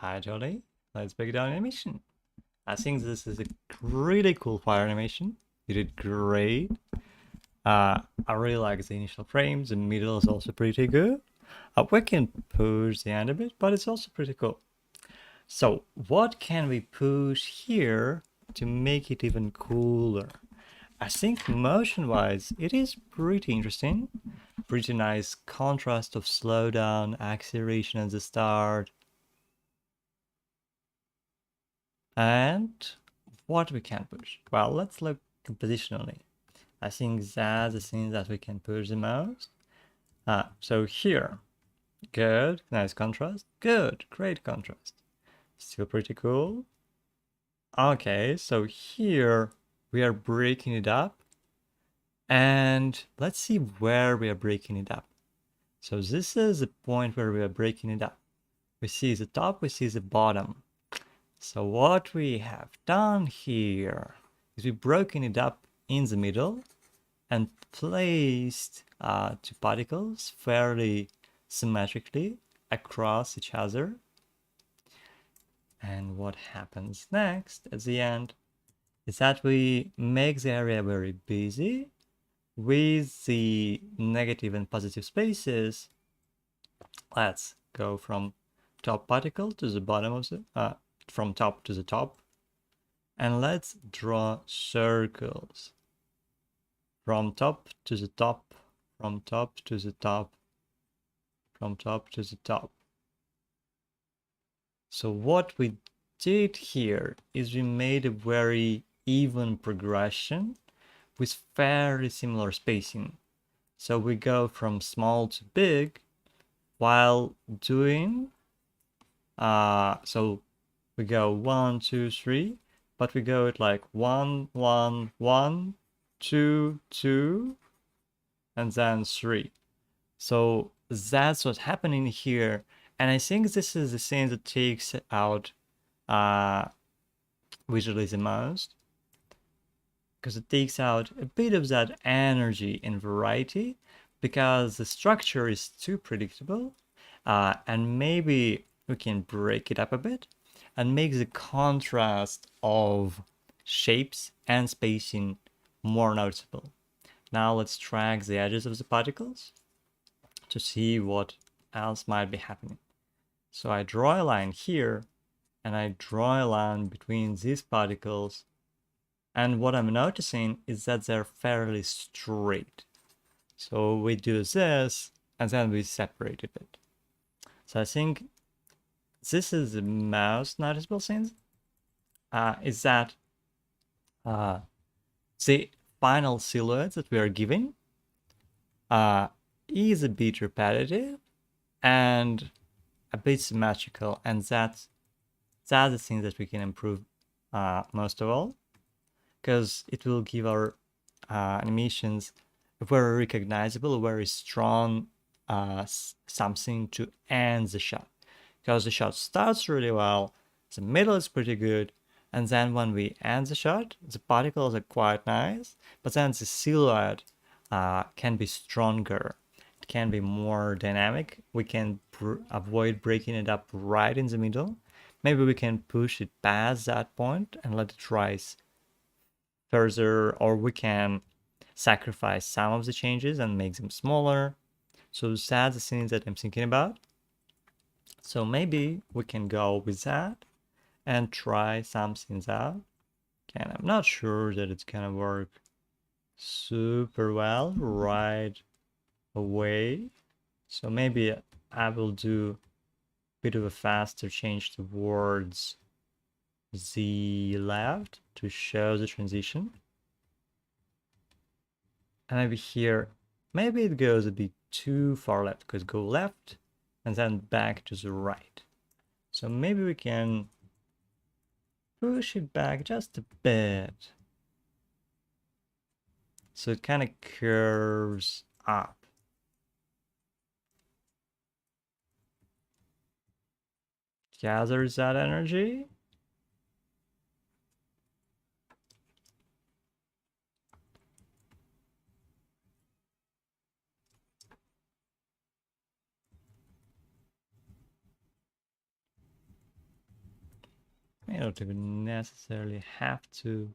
Hi Jolly, let's break down animation. I think this is a really cool fire animation. You did great. I really like the initial frames, the middle is also pretty good. We can push the end a bit, but it's also pretty cool. So what can we push here to make it even cooler? I think motion-wise, it is pretty interesting. Pretty nice contrast of slowdown, acceleration at the start. And what we can push? Well, let's look compositionally. I think that's the thing that we can push the most. So here, good, nice contrast, good, great contrast. Still pretty cool. Okay, so here we are breaking it up. And let's see where we are breaking it up. So this is the point where we are breaking it up. We see the top, we see the bottom. So what we have done here is we've broken it up in the middle and placed two particles fairly symmetrically across each other. And what happens next at the end is that we make the area very busy with the negative and positive spaces. Let's go from top particle to the bottom of the from top to the top, and let's draw circles from top to the top, from top to the top, from top to the top. So what we did here is we made a very even progression with fairly similar spacing. So we go from small to big while doing so we go 1, 2, 3, but we go at like 1, 1, 1, 2, 2, and then 3. So that's what's happening here. And I think this is the thing that takes out visually the most, because it takes out a bit of that energy and variety, because the structure is too predictable. And maybe we can break it up a bit and make the contrast of shapes and spacing more noticeable. Now let's track the edges of the particles to see what else might be happening. So I draw a line here, and I draw a line between these particles, and what I'm noticing is that they're fairly straight. So we do this, and then we separate a bit. So I think this is the most noticeable thing, is that the final silhouette that we are giving is a bit repetitive and a bit symmetrical, and that's the thing that we can improve most of all, because it will give our animations a very recognizable, very strong something to end the shot. Because the shot starts really well, the middle is pretty good, and then when we end the shot, the particles are quite nice, but then the silhouette can be stronger. It can be more dynamic. We can avoid breaking it up right in the middle. Maybe we can push it past that point and let it rise further, or we can sacrifice some of the changes and make them smaller. So that's the things that I'm thinking about. So maybe we can go with that and try some things out. And I'm not sure that it's gonna work super well right away. So maybe I will do a bit of a faster change towards the left to show the transition. And maybe here, maybe it goes a bit too far left, because go left and then back to the right. So maybe we can push it back just a bit, so it kind of curves up. Gathers that energy. I don't even necessarily have to.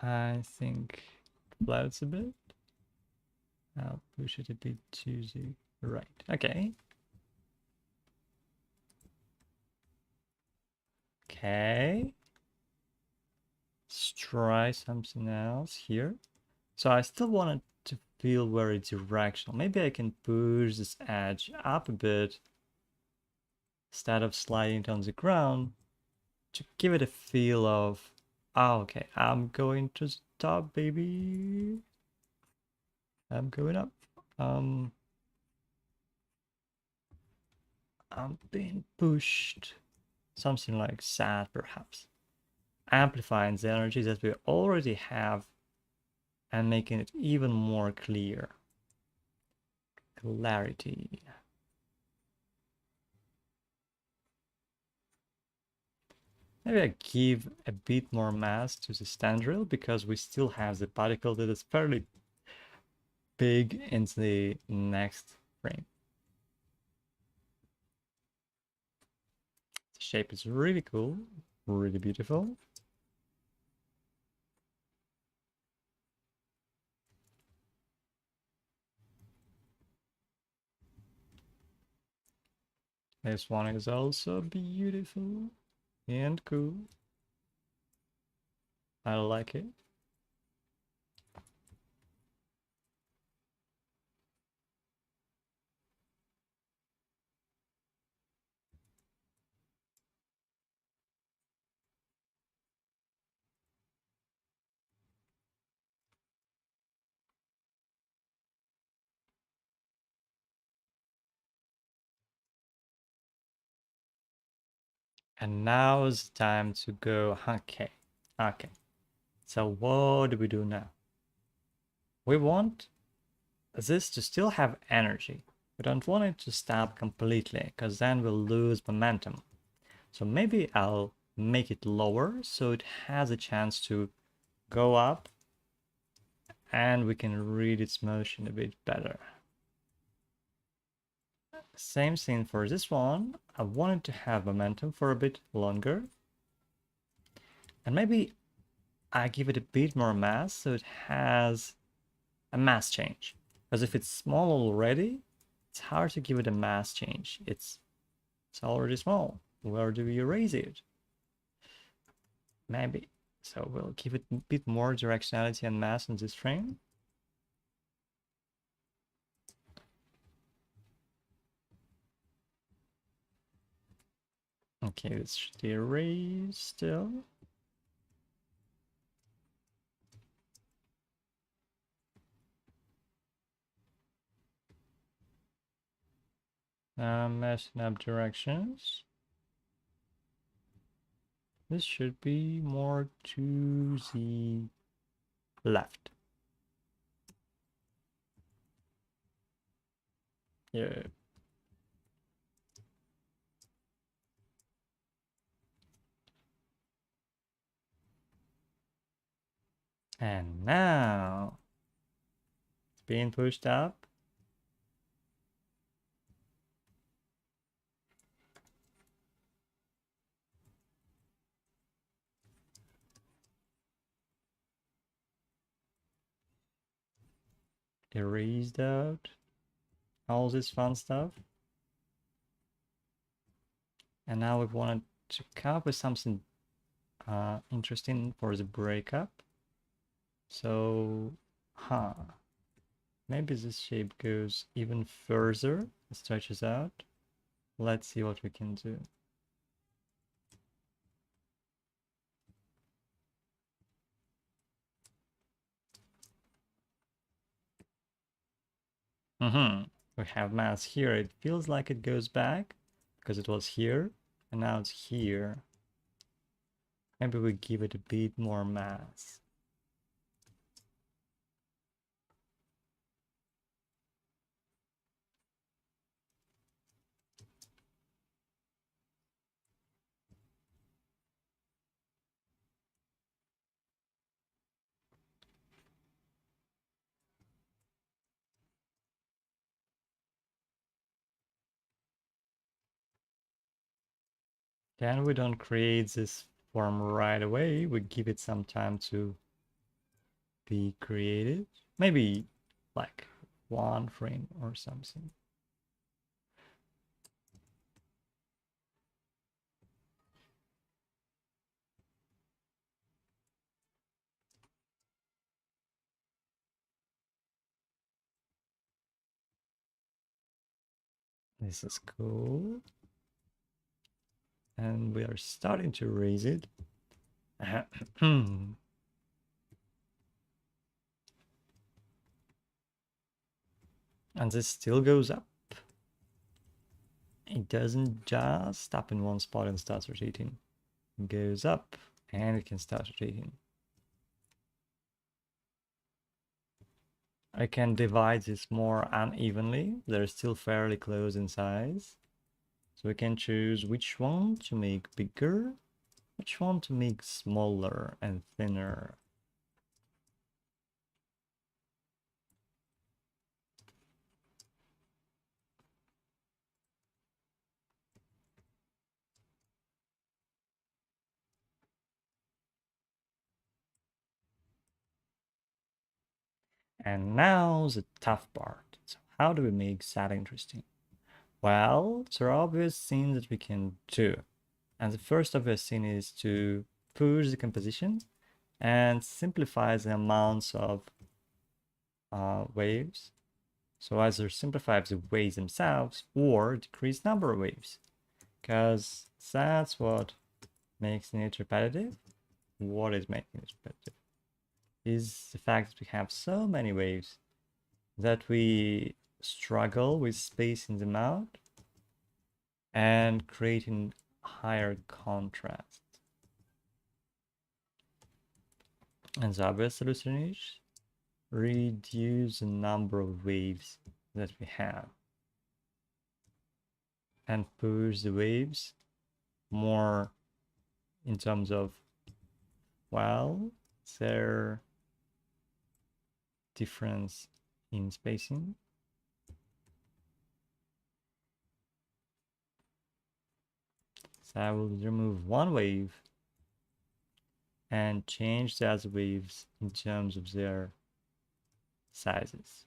I think floats a bit. I'll push it a bit to the right. Okay. Okay. Let's try something else here. So I still want it to feel very directional. Maybe I can push this edge up a bit instead of sliding it on the ground to give it a feel of, oh, okay, I'm going to the top, baby. I'm going up. I'm being pushed. Something like that, perhaps. Amplifying the energy that we already have and making it even more clear. Clarity. Maybe I give a bit more mass to the standrail because we still have the particle that is fairly big in the next frame. The shape is really cool, really beautiful. This one is also beautiful and cool. I like it. And now is the time to go, okay. So what do we do now? We want this to still have energy. We don't want it to stop completely, because then we'll lose momentum. So maybe I'll make it lower so it has a chance to go up and we can read its motion a bit better. Same thing for this one. I want it to have momentum for a bit longer. And maybe I give it a bit more mass so it has a mass change. Because if it's small already, it's hard to give it a mass change. It's already small. Where do we erase it? Maybe. So we'll give it a bit more directionality and mass in this frame. Okay, this should erase still. Messing up directions. This should be more to the left. Yeah. And now it's being pushed up. Erased out. All this fun stuff. And now we wanted to come up with something interesting for the breakup. So, maybe this shape goes even further, stretches out. Let's see what we can do. We have mass here. It feels like it goes back because it was here and now it's here. Maybe we give it a bit more mass. Then we don't create this form right away. We give it some time to be created. Maybe like 1 frame or something. This is cool. And we are starting to raise it. And this still goes up. It doesn't just stop in one spot and starts rotating. It goes up and it can start rotating. I can divide this more unevenly. They're still fairly close in size. So we can choose which one to make bigger, which one to make smaller and thinner. And now the tough part. So how do we make that interesting? Well, there are obvious things that we can do. And the first obvious thing is to push the composition and simplify the amounts of waves. So either simplify the waves themselves or decrease number of waves, because that's what makes it repetitive. What is making it repetitive is the fact that we have so many waves that we struggle with spacing them out and creating higher contrast. And the obvious solution is reduce the number of waves that we have and push the waves more in terms of, well, their difference in spacing. So I will remove one wave and change the other waves in terms of their sizes.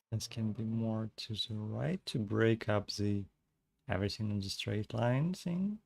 This can be more to the right to break up the everything in the straight line thing.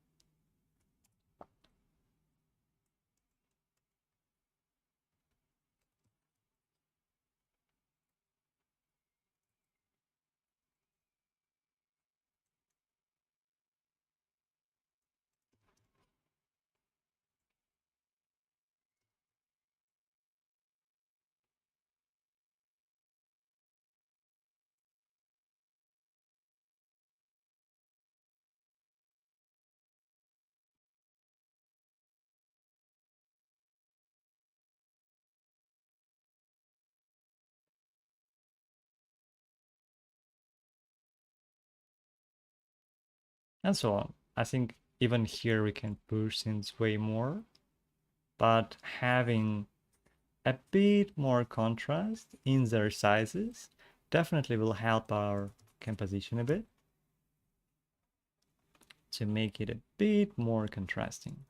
And so on. I think even here we can push things way more, but having a bit more contrast in their sizes definitely will help our composition a bit to make it a bit more contrasting.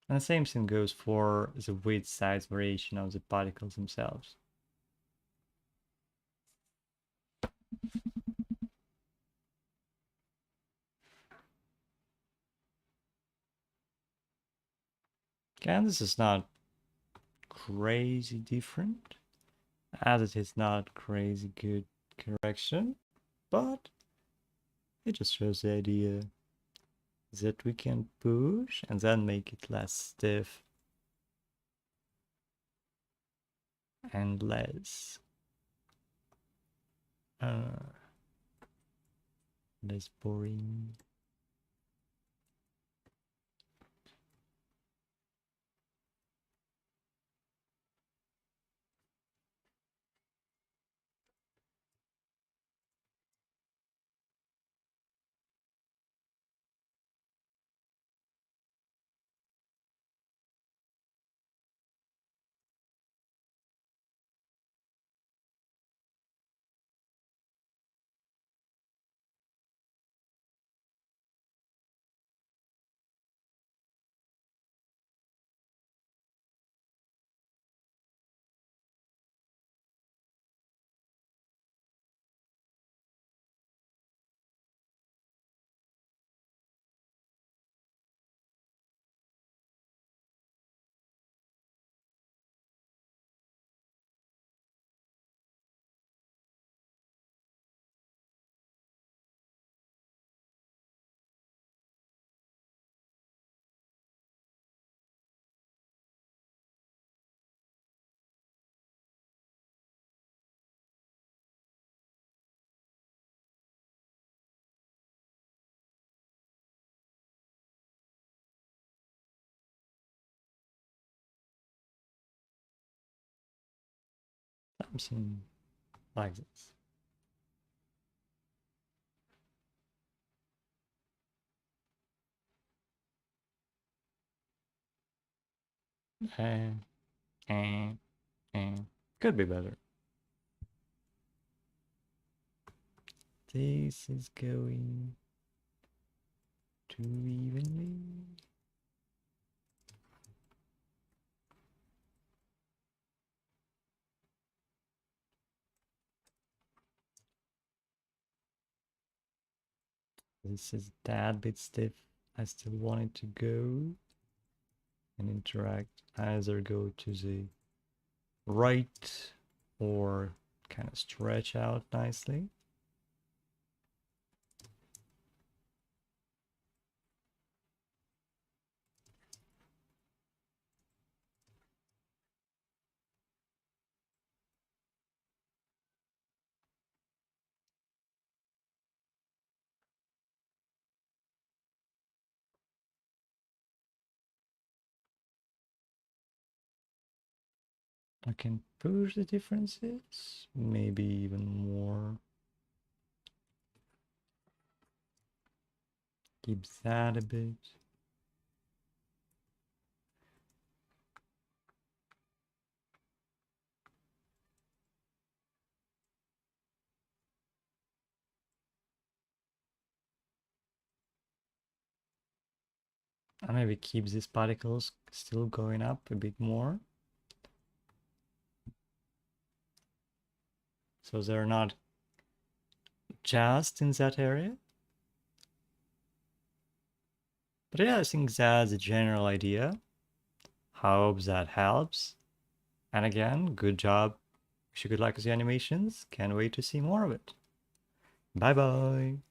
And the same thing goes for the width size variation of the particles themselves. Again, this is not crazy different, as it is not crazy good correction, but it just shows the idea that we can push and then make it less stiff and less less boring. Something like this. Uh, uh, Could be better. This is going too evenly. This is that bit stiff. I still want it to go and interact, either go to the right or kind of stretch out nicely. I can push the differences, maybe even more. Keep that a bit. And maybe keep these particles still going up a bit more. So they're not just in that area. But yeah, I think that's the general idea. Hope that helps. And again, good job. Wish you good luck with the animations. Can't wait to see more of it. Bye bye.